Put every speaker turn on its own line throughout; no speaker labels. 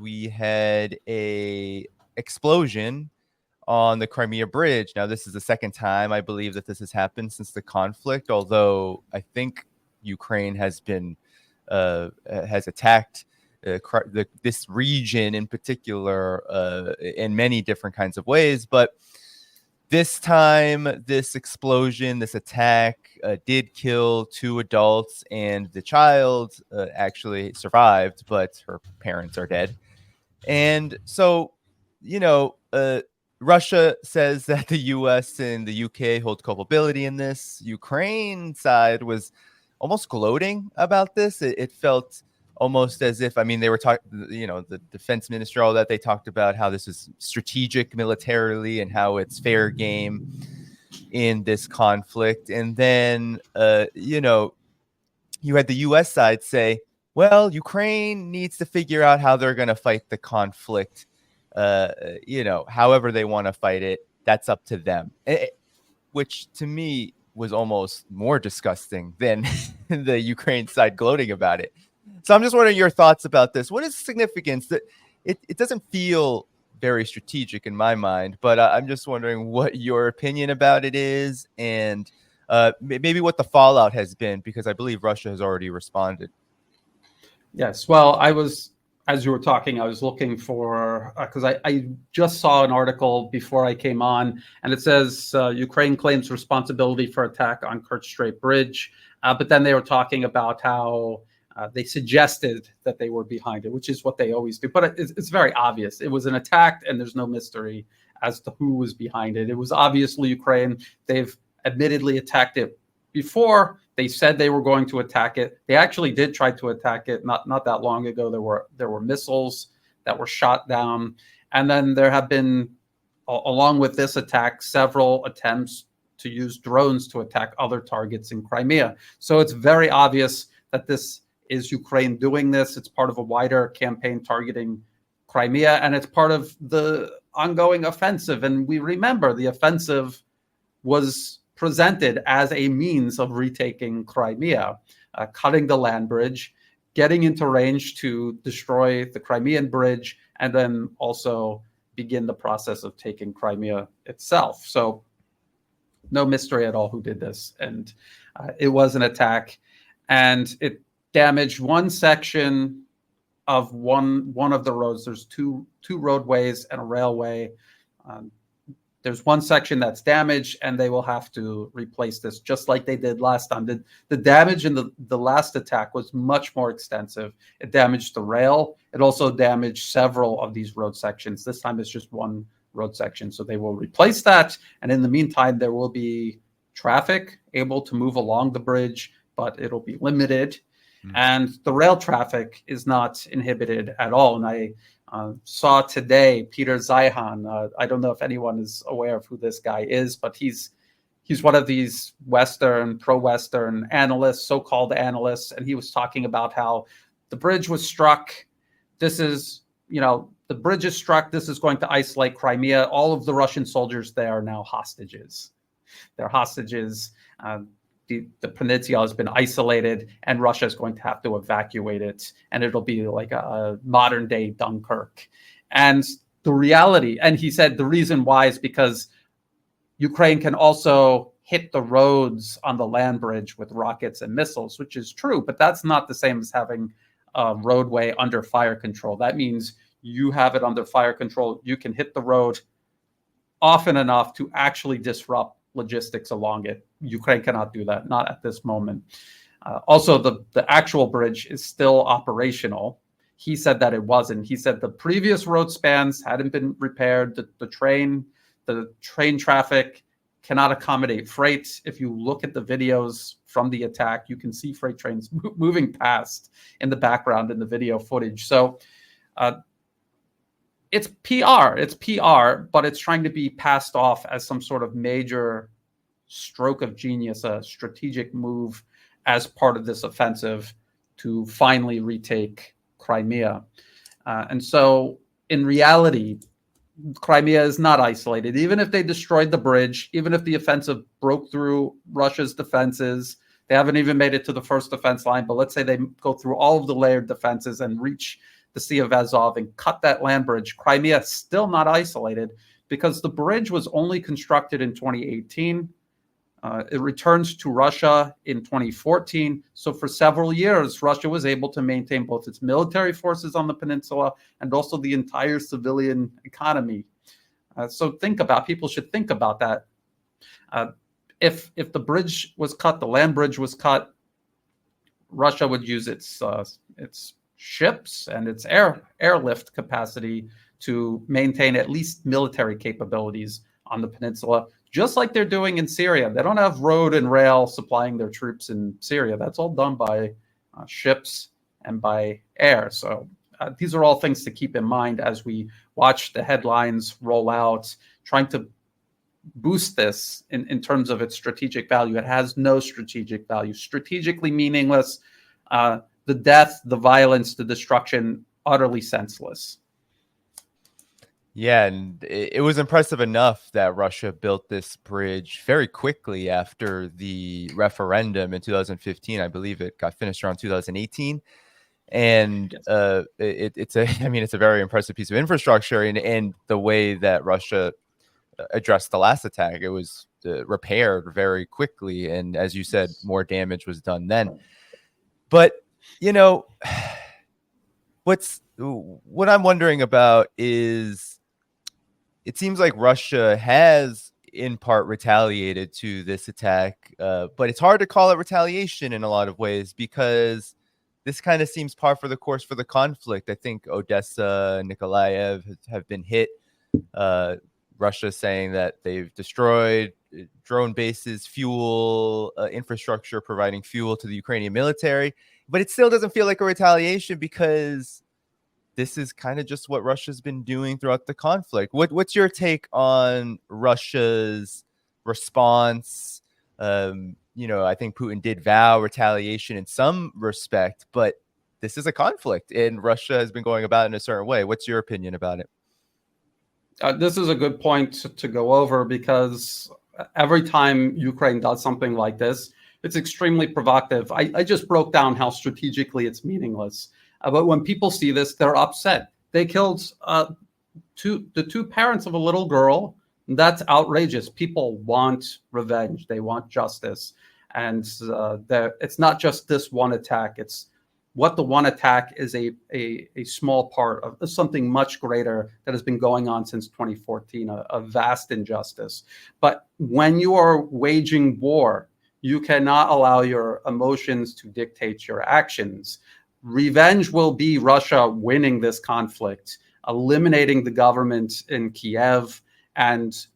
we had a explosion on the Crimea bridge. Now, this is the second time I believe that this has happened since the conflict, although I think Ukraine has been has attacked this region in particular in many different kinds of ways. But this time, this explosion, this attack did kill 2 adults, and the child actually survived, but her parents are dead. And so, Russia says that the U.S. and the U.K. hold culpability in this. Ukraine side was almost gloating about this. It felt almost as if, they were talking, the defense minister, all that, they talked about how this is strategic militarily and how it's fair game in this conflict. And then, you had the U.S. side say, well, Ukraine needs to figure out how they're going to fight the conflict. However they want to fight it, that's up to them. Which to me was almost more disgusting than the Ukraine side gloating about it. So I'm just wondering your thoughts about this. What is the significance? That it doesn't feel very strategic in my mind, but I'm just wondering what your opinion about it is, and maybe what the fallout has been, because I believe Russia has already responded.
Yes. Well, as you were talking, I was looking for, because I just saw an article before I came on, and it says Ukraine claims responsibility for attack on Kerch Strait Bridge. But then they were talking about how they suggested that they were behind it, which is what they always do. But it's very obvious. It was an attack, and there's no mystery as to who was behind it. It was obviously Ukraine. They've admittedly attacked it before. They said they were going to attack it. They actually did try to attack it not that long ago. There were missiles that were shot down. And then there have been, along with this attack, several attempts to use drones to attack other targets in Crimea. So it's very obvious that this is Ukraine doing this. It's part of a wider campaign targeting Crimea, and it's part of the ongoing offensive. And we remember the offensive was presented as a means of retaking Crimea, cutting the land bridge, getting into range to destroy the Crimean bridge, and then also begin the process of taking Crimea itself. So no mystery at all who did this. And it was an attack, and it damaged one section of one of the roads. There's two roadways and a railway. There's one section that's damaged, and they will have to replace this, just like they did last time. The damage in the last attack was much more extensive. It damaged the rail. It also damaged several of these road sections. This time it's just one road section, so they will replace that. And in the meantime, there will be traffic able to move along the bridge, but it'll be limited. And the rail traffic is not inhibited at all. And I saw today Peter Zeihan. I don't know if anyone is aware of who this guy is, but he's one of these pro-Western analysts, so-called analysts, and he was talking about how the bridge was struck. This is, the bridge is struck. This is going to isolate Crimea. All of the Russian soldiers there are now hostages. They're hostages. The peninsula has been isolated, and Russia is going to have to evacuate it, and it'll be like a modern-day Dunkirk. And the reality, and he said the reason why is because Ukraine can also hit the roads on the land bridge with rockets and missiles, which is true, but that's not the same as having a roadway under fire control. That means you have it under fire control. You can hit the road often enough to actually disrupt logistics along it. Ukraine cannot do that, not at this moment. Also, the actual bridge is still operational. He said that it wasn't. He said the previous road spans hadn't been repaired. The train traffic cannot accommodate freight. If you look at the videos from the attack, you can see freight trains moving past in the background in the video footage. So it's PR, but it's trying to be passed off as some sort of major stroke of genius, a strategic move as part of this offensive to finally retake Crimea. And so in reality, Crimea is not isolated. Even if they destroyed the bridge, even if the offensive broke through Russia's defenses, they haven't even made it to the first defense line, but let's say they go through all of the layered defenses and reach the Sea of Azov and cut that land bridge. Crimea is still not isolated because the bridge was only constructed in 2018. It returns to Russia in 2014. So for several years, Russia was able to maintain both its military forces on the peninsula and also the entire civilian economy. So people should think about that. If the bridge was cut, the land bridge was cut, Russia would use its ships and its airlift capacity to maintain at least military capabilities on the peninsula, just like they're doing in Syria. They don't have road and rail supplying their troops in Syria. That's all done by ships and by air. So these are all things to keep in mind as we watch the headlines roll out, trying to boost this in terms of its strategic value. It has no strategic value, strategically meaningless. The death, the violence, the destruction, utterly senseless.
Yeah, and it was impressive enough that Russia built this bridge very quickly after the referendum in 2015. I believe it got finished around 2018. And it's a very impressive piece of infrastructure, and the way that Russia addressed the last attack, it was repaired very quickly, and as you said, more damage was done then. But what I'm wondering about is, it seems like Russia has in part retaliated to this attack, but it's hard to call it retaliation in a lot of ways because this kind of seems par for the course for the conflict. I think Odessa and Nikolaev have been hit. Russia saying that they've destroyed drone bases, fuel, infrastructure, providing fuel to the Ukrainian military. But it still doesn't feel like a retaliation because this is kind of just what Russia's been doing throughout the conflict. What's your take on Russia's response? I think Putin did vow retaliation in some respect, but this is a conflict and Russia has been going about it in a certain way. What's your opinion about it?
This is a good point to go over because every time Ukraine does something like this, it's extremely provocative. I just broke down how strategically it's meaningless. But when people see this, they're upset. They killed the two parents of a little girl. That's outrageous. People want revenge. They want justice. And it's not just this one attack. It's what the one attack is a small part of something much greater that has been going on since 2014, a vast injustice. But when you are waging war, you cannot allow your emotions to dictate your actions. Revenge will be Russia winning this conflict, eliminating the government in Kiev, and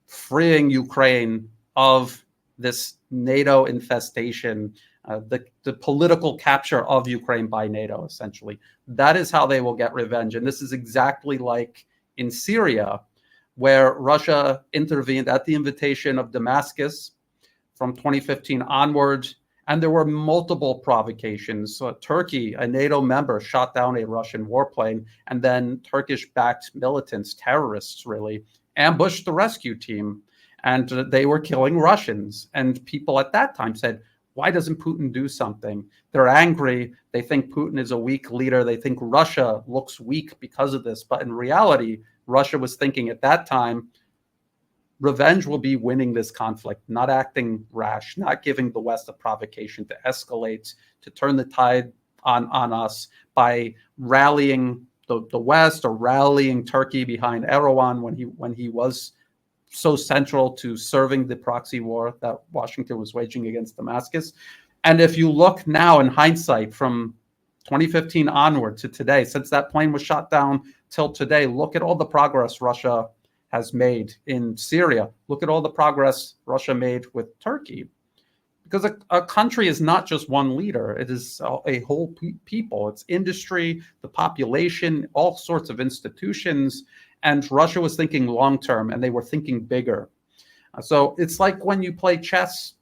freeing Ukraine of this NATO infestation, the political capture of Ukraine by NATO, essentially. That is how they will get revenge. And this is exactly like in Syria, where Russia intervened at the invitation of Damascus from 2015 onward. And there were multiple provocations. So Turkey, a NATO member, shot down a Russian warplane, and then Turkish-backed militants, terrorists really, ambushed the rescue team. And they were killing Russians. And people at that time said, why doesn't Putin do something? They're angry. They think Putin is a weak leader. They think Russia looks weak because of this. But in reality, Russia was thinking at that time, revenge will be winning this conflict, not acting rash, not giving the West a provocation to escalate, to turn the tide on us by rallying the West or rallying Turkey behind Erdogan when he was so central to serving the proxy war that Washington was waging against Damascus. And if you look now in hindsight from 2015 onward to today, since that plane was shot down till today, look at all the progress Russia has made in Syria. Look at all the progress Russia made with Turkey. Because a country is not just one leader. It is a whole people. It's industry, the population, all sorts of institutions. And Russia was thinking long-term, and they were thinking bigger. So it's like when you play chess,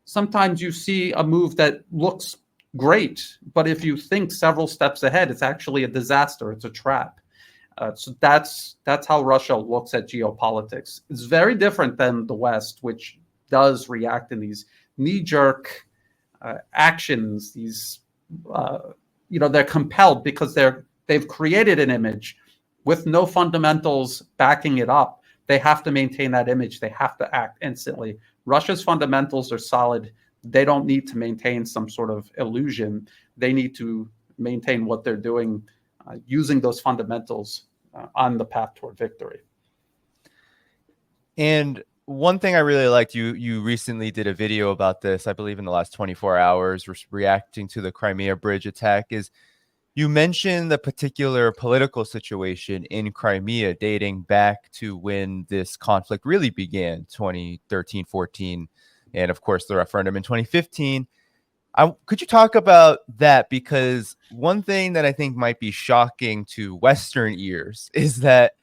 sometimes you see a move that looks great, but if you think several steps ahead, it's actually a disaster. It's a trap. So that's how Russia looks at geopolitics. It's very different than the West, which does react in these knee-jerk actions. These, they're compelled because they're they've created an image with no fundamentals backing it up. They have to maintain that image. They have to act instantly. Russia's fundamentals are solid. They don't need to maintain some sort of illusion. They need to maintain what they're doing using those fundamentals on the path toward victory.
And one thing I really liked, you recently did a video about this, I believe in the last 24 hours, reacting to the Crimea bridge attack, is you mentioned the particular political situation in Crimea dating back to when this conflict really began, 2013, 14, and of course the referendum in 2015. Could you talk about that? Because one thing that I think might be shocking to Western ears is that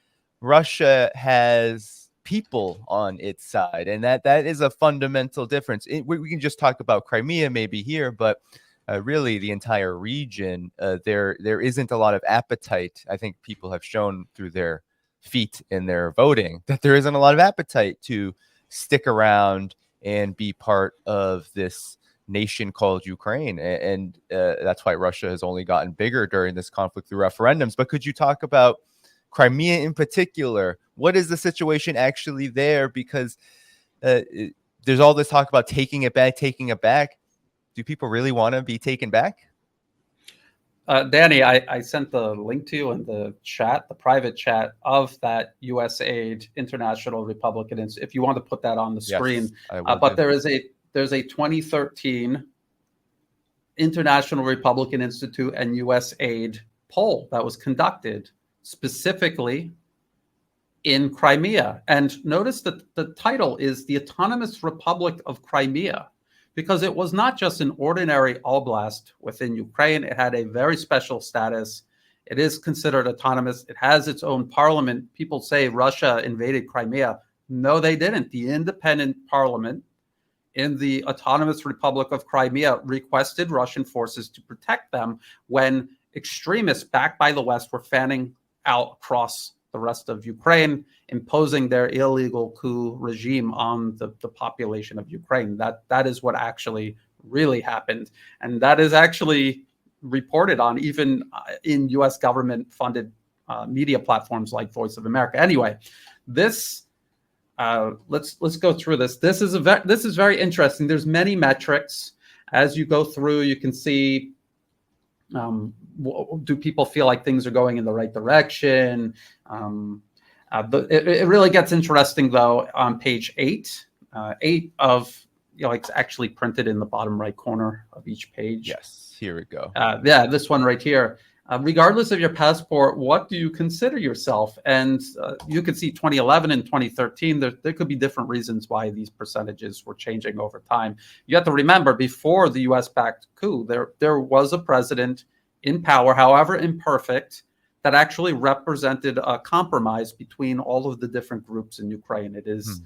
Russia has people on its side, and that is a fundamental difference. We can just talk about Crimea maybe here, but really the entire region, there isn't a lot of appetite. I think people have shown through their feet in their voting that there isn't a lot of appetite to stick around and be part of this nation called Ukraine. And that's why Russia has only gotten bigger during this conflict through referendums. But could you talk about Crimea in particular? What is the situation actually there? Because there's all this talk about taking it back, taking it back. Do people really want to be taken back?
Danny, I sent the link to you in the chat, the private chat of that USAID International Republican Institute. If you want to put that on the screen, but there's a 2013 International Republican Institute and USAID poll that was conducted specifically in Crimea. And notice that the title is The Autonomous Republic of Crimea, because it was not just an ordinary oblast within Ukraine. It had a very special status. It is considered autonomous. It has its own parliament. People say Russia invaded Crimea. No, they didn't. The independent parliament in the Autonomous Republic of Crimea requested Russian forces to protect them when extremists backed by the West were fanning out across the rest of Ukraine, imposing their illegal coup regime on the population of Ukraine. That is what actually really happened. And that is actually reported on even in US government-funded media platforms like Voice of America. Anyway, this let's go through this. This is very interesting. There's many metrics. As you go through, you can see, do people feel like things are going in the right direction? It really gets interesting though on page 8. 8 of, it's actually printed in the bottom right corner of each page.
Yes, here we go.
Yeah, this one right here. Regardless of your passport, what do you consider yourself? And you can see 2011 and 2013, there could be different reasons why these percentages were changing over time. You have to remember, before the US-backed coup, there was a president in power, however imperfect, that actually represented a compromise between all of the different groups in Ukraine. It is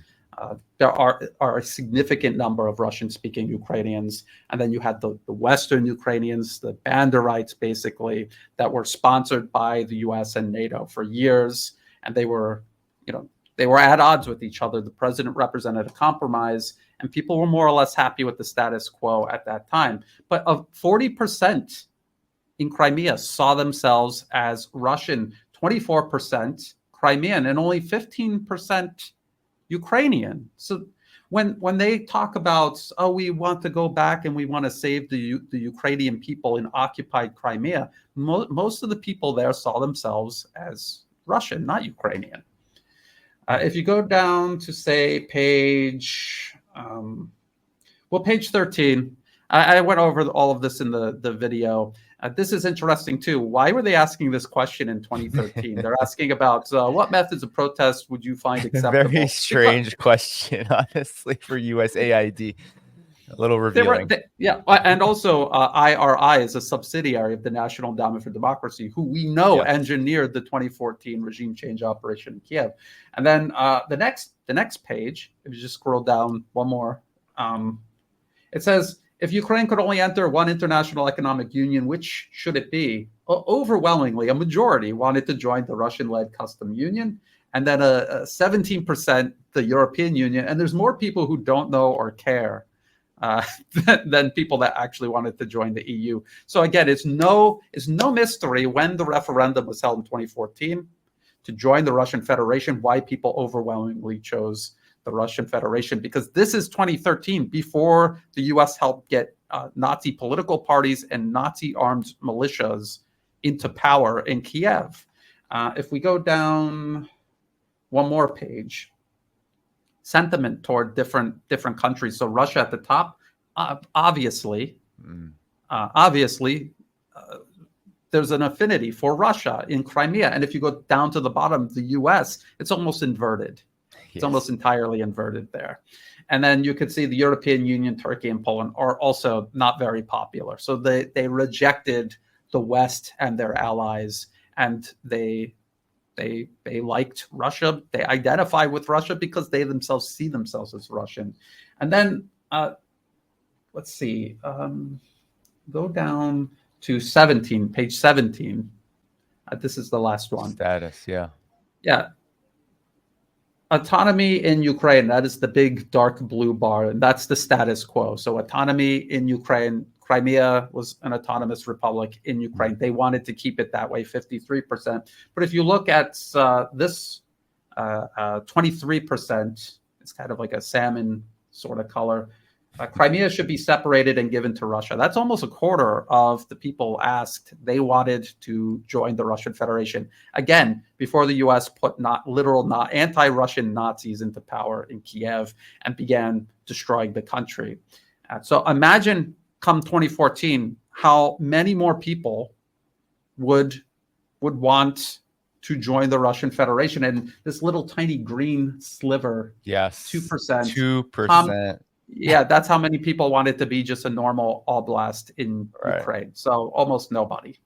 there are a significant number of Russian-speaking Ukrainians, and then you had the Western Ukrainians, the Banderites, basically, that were sponsored by the U.S. and NATO for years, and they were at odds with each other. The president represented a compromise, and people were more or less happy with the status quo at that time. But 40% in Crimea saw themselves as Russian, 24% Crimean, and only 15% Ukrainian. So when they talk about, oh, we want to go back and we want to save the Ukrainian people in occupied Crimea, most of the people there saw themselves as Russian, not Ukrainian. If you go down to, say, page 13, I went over all of this in the video. This is interesting, too. Why were they asking this question in 2013? They're asking about what methods of protest would you find acceptable?
Very strange question, honestly, for USAID. A little revealing.
And also IRI is a subsidiary of the National Endowment for Democracy, who we know engineered the 2014 regime change operation in Kiev. And then the next page, if you just scroll down one more, it says, if Ukraine could only enter one international economic union, which should it be? Overwhelmingly, a majority wanted to join the Russian-led custom union, and then 17% the European Union. And there's more people who don't know or care uh, than people that actually wanted to join the EU. So again, it's no mystery when the referendum was held in 2014 to join the Russian Federation, why people overwhelmingly chose the Russian Federation, because this is 2013, before the US helped get Nazi political parties and Nazi armed militias into power in Kiev. If we go down one more page, sentiment toward different countries. So Russia at the top, obviously, there's an affinity for Russia in Crimea. And if you go down to the bottom, the US, it's almost inverted. It's almost entirely inverted there. And then you could see the European Union, Turkey, and Poland are also not very popular. So they rejected the West and their allies, and they liked Russia. They identify with Russia because they themselves see themselves as Russian. And then let's see, go down to 17, page 17. This is the last one.
Status, yeah.
Yeah. Autonomy in Ukraine, that is the big dark blue bar, and that's the status quo. So autonomy in Ukraine, Crimea was an autonomous republic in Ukraine. They wanted to keep it that way, 53%. But if you look at this 23%, it's kind of like a salmon sort of color. Crimea should be separated and given to Russia. That's almost a quarter of the people asked. They wanted to join the Russian Federation. Again, before the US put anti-Russian Nazis into power in Kiev and began destroying the country. So imagine come 2014, how many more people would want to join the Russian Federation. And this little tiny green sliver,
yes,
2%.
2%.
Yeah, that's how many people wanted to be just a normal oblast in Ukraine. So almost nobody.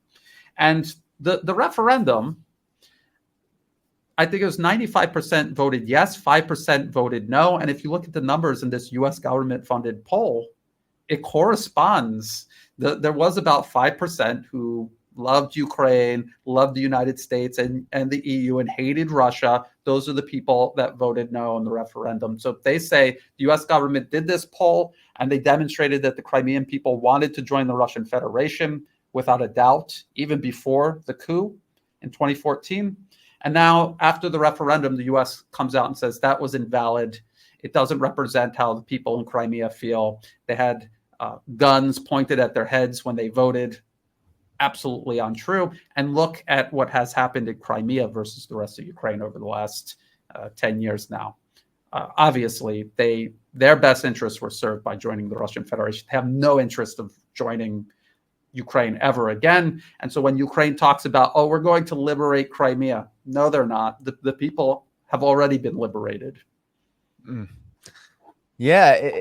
And the referendum, I think it was 95% voted yes, 5% voted no. And if you look at the numbers in this US government-funded poll, it corresponds. There was about 5% who loved Ukraine, loved the United States and the EU, and hated Russia. Those are the people that voted no in the referendum. So if they say the US government did this poll and they demonstrated that the Crimean people wanted to join the Russian Federation without a doubt, even before the coup in 2014. And now after the referendum, the US comes out and says that was invalid. It doesn't represent how the people in Crimea feel. They had guns pointed at their heads when they voted. Absolutely untrue. And look at what has happened in Crimea versus the rest of Ukraine over the last 10 years now. Obviously, their best interests were served by joining the Russian Federation. They have no interest of joining Ukraine ever again. And so when Ukraine talks about, oh, we're going to liberate Crimea, no, they're not. The people have already been liberated.
Yeah.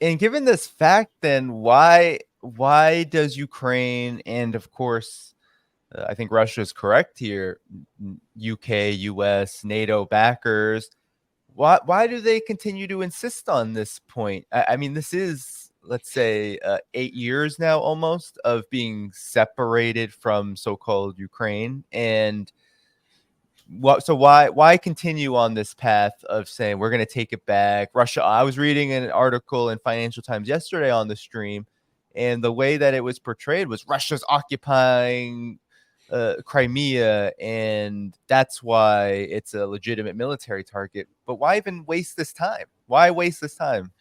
And given this fact, then why does Ukraine, and of course, I think Russia is correct here, UK, US, NATO backers, why do they continue to insist on this point? I mean, this is, let's say, 8 years now almost of being separated from so-called Ukraine. And so why continue on this path of saying we're going to take it back? Russia, I was reading an article in Financial Times yesterday on the stream, and the way that it was portrayed was Russia's occupying Crimea, and that's why it's a legitimate military target. But why even waste this time? Why waste this time?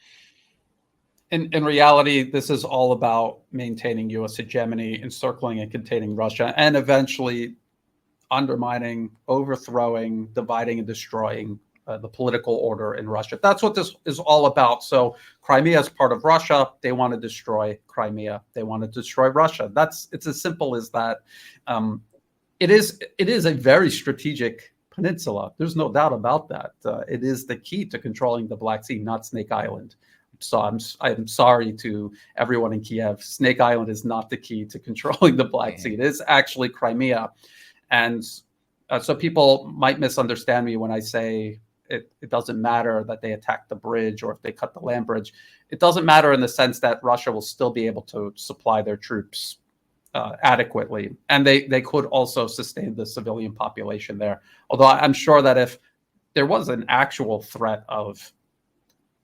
In reality, this is all about maintaining U.S. hegemony, encircling and containing Russia, and eventually undermining, overthrowing, dividing, and destroying the political order in Russia. That's what this is all about. So Crimea is part of Russia. They want to destroy Crimea. They want to destroy Russia. It's as simple as that. It is a very strategic peninsula. There's no doubt about that. It is the key to controlling the Black Sea, not Snake Island. So I'm sorry to everyone in Kiev. Snake Island is not the key to controlling the Black Sea. It is actually Crimea. And so people might misunderstand me when I say it doesn't matter that they attack the bridge or if they cut the land bridge. It doesn't matter in the sense that Russia will still be able to supply their troops adequately. And they could also sustain the civilian population there. Although I'm sure that if there was an actual threat of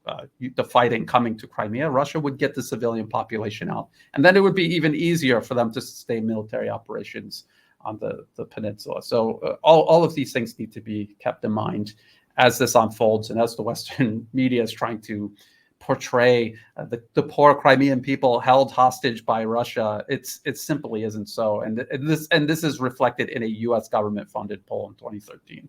the fighting coming to Crimea, Russia would get the civilian population out. And then it would be even easier for them to sustain military operations on the peninsula. So all of these things need to be kept in mind as this unfolds and as the Western media is trying to portray the poor Crimean people held hostage by Russia. It simply isn't so. And this is reflected in a U.S. government-funded poll in 2013.